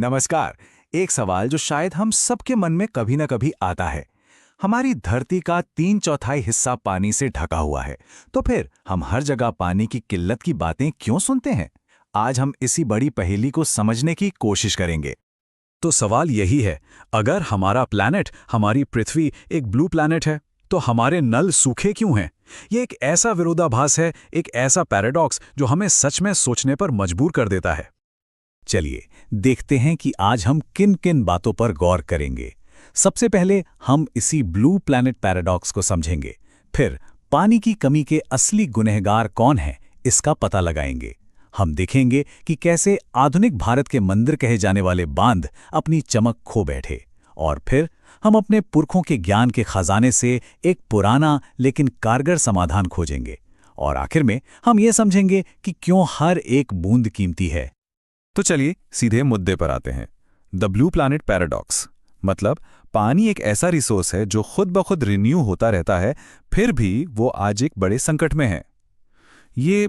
नमस्कार। एक सवाल जो शायद हम सबके मन में कभी ना कभी आता है। हमारी धरती का 3/4 हिस्सा पानी से ढका हुआ है, तो फिर हम हर जगह पानी की किल्लत की बातें क्यों सुनते हैं? आज हम इसी बड़ी पहेली को समझने की कोशिश करेंगे। तो सवाल यही है, अगर हमारा प्लैनेट, हमारी पृथ्वी एक ब्लू प्लैनेट है, तो हमारे नल सूखे क्यों हैं? ये एक ऐसा विरोधाभास है, एक ऐसा पैराडॉक्स जो हमें सच में सोचने पर मजबूर कर देता है। चलिए देखते हैं कि आज हम किन किन बातों पर गौर करेंगे। सबसे पहले हम इसी ब्लू प्लैनेट पैराडॉक्स को समझेंगे। फिर पानी की कमी के असली गुनहगार कौन हैं, इसका पता लगाएंगे। हम देखेंगे कि कैसे आधुनिक भारत के मंदिर कहे जाने वाले बांध अपनी चमक खो बैठे। और फिर हम अपने पुरखों के ज्ञान के खजाने से एक पुराना लेकिन कारगर समाधान खोजेंगे। और आखिर में हम ये समझेंगे कि क्यों हर एक बूंद कीमती है। तो चलिए सीधे मुद्दे पर आते हैं। द ब्लू प्लैनेट पैराडॉक्स मतलब पानी एक ऐसा रिसोर्स है जो खुद ब खुद रिन्यू होता रहता है, फिर भी वो आज एक बड़े संकट में है। ये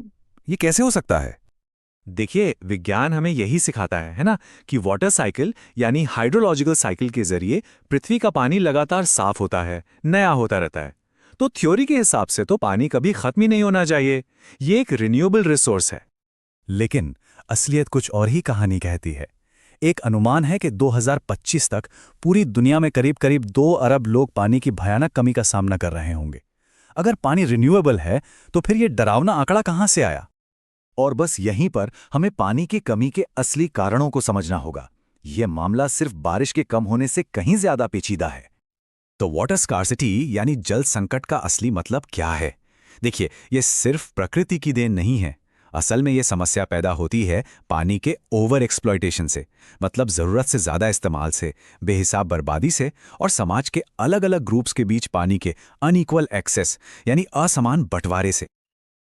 कैसे हो सकता है? देखिए, विज्ञान हमें यही सिखाता है ना, कि वाटर साइकिल यानी हाइड्रोलॉजिकल साइकिल के जरिए पृथ्वी का पानी लगातार साफ होता है, नया होता रहता है। तो थ्योरी के हिसाब से तो पानी कभी खत्म ही नहीं होना चाहिए। ये एक रिन्यूएबल रिसोर्स है। लेकिन असलियत कुछ और ही कहानी कहती है। एक अनुमान है कि 2025 तक पूरी दुनिया में करीब करीब 2 अरब लोग पानी की भयानक कमी का सामना कर रहे होंगे। अगर पानी रिन्यूएबल है, तो फिर ये डरावना आंकड़ा कहां से आया? और बस यहीं पर हमें पानी की कमी के असली कारणों को समझना होगा। यह मामला सिर्फ बारिश के कम होने से कहीं ज्यादा पेचीदा है। तो वाटर स्कार्सिटी यानी जल संकट का असली मतलब क्या है? देखिए, यह सिर्फ प्रकृति की देन नहीं है। असल में यह समस्या पैदा होती है पानी के ओवर एक्सप्लॉयटेशन से, मतलब जरूरत से ज्यादा इस्तेमाल से, बेहिसाब बर्बादी से, और समाज के अलग अलग ग्रुप्स के बीच पानी के अनइक्वल एक्सेस यानी असमान बंटवारे से।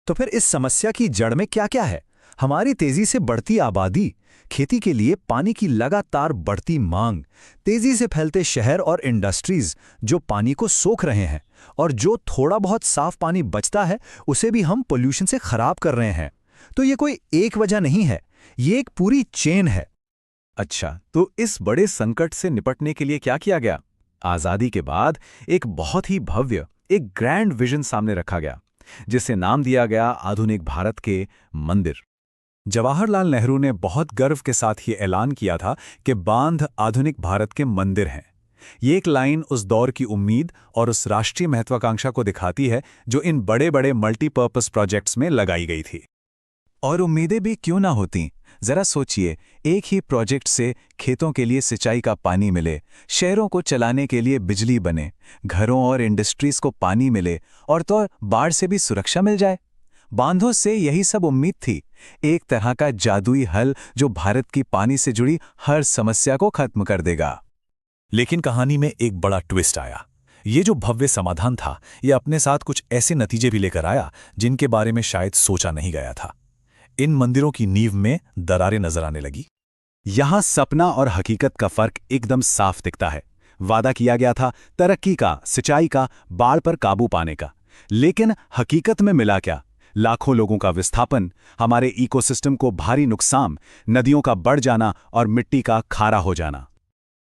तो फिर इस समस्या की जड़ में क्या क्या है? हमारी तेजी से बढ़ती आबादी, खेती के लिए पानी की लगातार बढ़ती मांग, तेजी से फैलते शहर और इंडस्ट्रीज जो पानी को सोख रहे हैं, और जो थोड़ा बहुत साफ पानी बचता है उसे भी हम पोल्यूशन से खराब कर रहे हैं। तो ये कोई एक वजह नहीं है, ये एक पूरी चेन है। अच्छा, तो इस बड़े संकट से निपटने के लिए क्या किया गया? आजादी के बाद एक बहुत ही भव्य, एक ग्रैंड विजन सामने रखा गया, जिसे नाम दिया गया आधुनिक भारत के मंदिर। जवाहरलाल नेहरू ने बहुत गर्व के साथ ये ऐलान किया था कि बांध आधुनिक भारत के मंदिर हैं। ये एक लाइन उस दौर की उम्मीद और उस राष्ट्रीय महत्वाकांक्षा को दिखाती है जो इन बड़े बड़े मल्टीपर्पस प्रोजेक्ट्स में लगाई गई थी। और उम्मीदें भी क्यों ना होती? जरा सोचिए, एक ही प्रोजेक्ट से खेतों के लिए सिंचाई का पानी मिले, शहरों को चलाने के लिए बिजली बने, घरों और इंडस्ट्रीज को पानी मिले, और तो बाढ़ से भी सुरक्षा मिल जाए। बांधों से यही सब उम्मीद थी, एक तरह का जादुई हल जो भारत की पानी से जुड़ी हर समस्या को खत्म कर देगा। लेकिन कहानी में एक बड़ा ट्विस्ट आया। ये जो भव्य समाधान था, ये अपने साथ कुछ ऐसे नतीजे भी लेकर आया जिनके बारे में शायद सोचा नहीं गया था। इन मंदिरों की नींव में दरारें नजर आने लगी। यहां सपना और हकीकत का फर्क एकदम साफ दिखता है। वादा किया गया था तरक्की का, सिंचाई का, बाढ़ पर काबू पाने का, लेकिन हकीकत में मिला क्या? लाखों लोगों का विस्थापन, हमारे इकोसिस्टम को भारी नुकसान, नदियों का बढ़ जाना और मिट्टी का खारा हो जाना।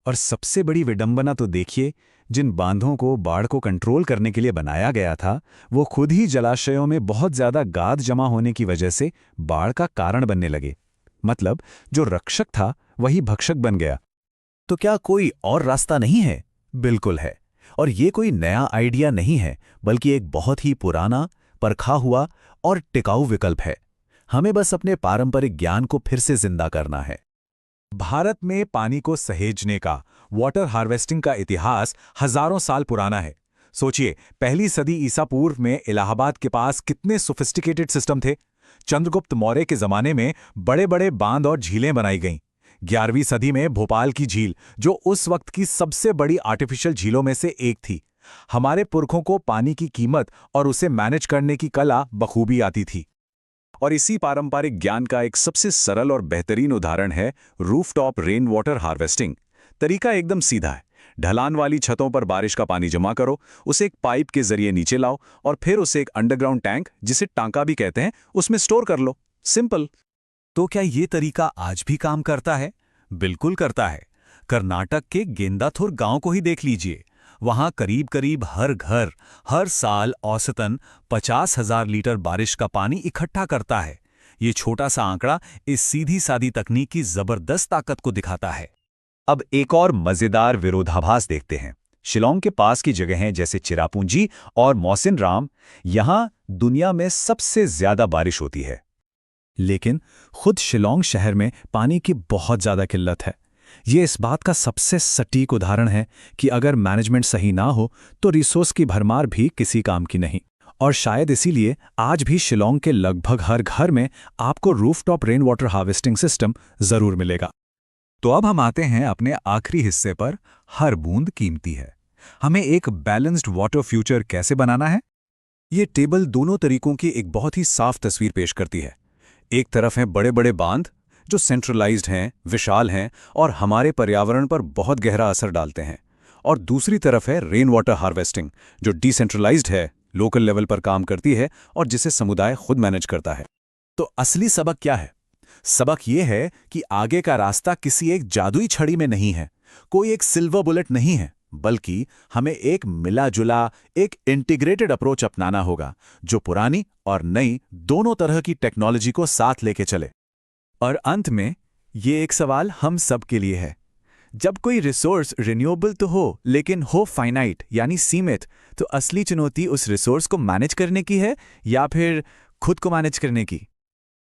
और सबसे बड़ी विडंबना तो देखिए, जिन बांधों को बाढ़ को कंट्रोल करने के लिए बनाया गया था, वो खुद ही जलाशयों में बहुत ज्यादा गाद जमा होने की वजह से बाढ़ का कारण बनने लगे। मतलब जो रक्षक था वही भक्षक बन गया। तो क्या कोई और रास्ता नहीं है? बिल्कुल है। और ये कोई नया आइडिया नहीं है, बल्कि एक बहुत ही पुराना, परखा हुआ और टिकाऊ विकल्प है। हमें बस अपने पारंपरिक ज्ञान को फिर से जिंदा करना है। भारत में पानी को सहेजने का, वाटर हार्वेस्टिंग का इतिहास हजारों साल पुराना है। सोचिए, पहली सदी ईसा पूर्व में इलाहाबाद के पास कितने सोफिस्टिकेटेड सिस्टम थे। चंद्रगुप्त मौर्य के जमाने में बड़े बड़े बांध और झीलें बनाई गईं। 11वीं सदी में भोपाल की झील, जो उस वक्त की सबसे बड़ी आर्टिफिशियल झीलों में से एक थी। हमारे पुरखों को पानी की कीमत और उसे मैनेज करने की कला बखूबी आती थी। और इसी पारंपरिक ज्ञान का एक सबसे सरल और बेहतरीन उदाहरण है रूफटॉप रेन वाटर हार्वेस्टिंग। तरीका एकदम सीधा है। ढलान वाली छतों पर बारिश का पानी जमा करो, उसे एक पाइप के जरिए नीचे लाओ और फिर उसे एक अंडरग्राउंड टैंक, जिसे टांका भी कहते हैं, उसमें स्टोर कर लो। सिंपल। तो क्या ये तरीका आज भी काम करता है? बिल्कुल करता है। कर्नाटक के गेंदाथुर गांव को ही देख लीजिए। वहां करीब करीब हर घर हर साल औसतन 50,000 लीटर बारिश का पानी इकट्ठा करता है। ये छोटा सा आंकड़ा इस सीधी सादी तकनीक की जबरदस्त ताकत को दिखाता है। अब एक और मजेदार विरोधाभास देखते हैं। शिलोंग के पास की जगहें जैसे चिरापुंजी और मौसिनराम, यहां दुनिया में सबसे ज्यादा बारिश होती है। लेकिन खुद शिलोंग शहर में पानी की बहुत ज़्यादा किल्लत है। ये इस बात का सबसे सटीक उदाहरण है कि अगर मैनेजमेंट सही ना हो तो रिसोर्स की भरमार भी किसी काम की नहीं। और शायद इसीलिए आज भी शिलोंग के लगभग हर घर में आपको rooftop rain water harvesting system ज़रूर मिलेगा। तो अब हम आते हैं अपने आखिरी हिस्से पर, हर बूंद कीमती है। हमें एक बैलेंस्ड वाटर फ्यूचर कैसे बनाना है? ये टेबल दोनों तरीकों की एक बहुत ही साफ तस्वीर पेश करती है। एक तरफ हैं बड़े बड़े बांध जो सेंट्रलाइज्ड हैं, विशाल हैं और हमारे पर्यावरण पर बहुत गहरा असर डालते हैं, और दूसरी तरफ है रेन वाटर हार्वेस्टिंग जो डिसेंट्रलाइज्ड है, लोकल लेवल पर काम करती है और जिसे समुदाय खुद मैनेज करता है। तो असली सबक क्या है? सबक ये है कि आगे का रास्ता किसी एक जादुई छड़ी में नहीं है, कोई एक सिल्वर बुलेट नहीं है, बल्कि हमें एक मिला जुला, एक इंटीग्रेटेड अप्रोच अपनाना होगा जो पुरानी और नई दोनों तरह की टेक्नोलॉजी को साथ लेके चले। और अंत में ये एक सवाल हम सब के लिए है। जब कोई रिसोर्स रिन्यूएबल तो हो लेकिन हो फाइनाइट यानी सीमित, तो असली चुनौती उस रिसोर्स को मैनेज करने की है या फिर खुद को मैनेज करने की?